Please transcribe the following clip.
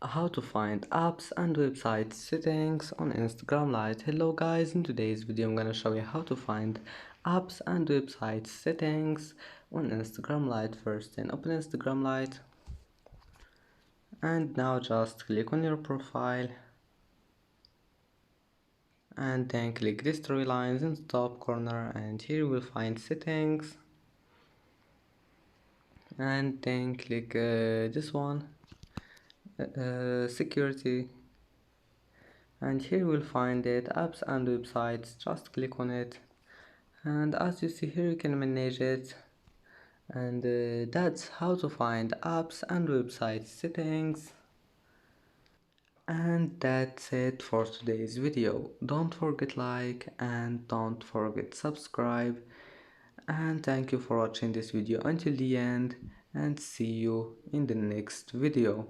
How to find apps and website settings on Instagram Lite. Hello guys, in today's video I'm gonna show you how to find apps and website settings on Instagram Lite. First then open Instagram Lite and now just click on your profile and then click these three lines in the top corner, and here you will find settings and then click this one, security, and here you will find it, apps and websites. Just click on it, and as you see here you can manage it, and that's how to find apps and website settings. And that's it for today's video. Don't forget like and don't forget subscribe, and thank you for watching this video until the end, and see you in the next video.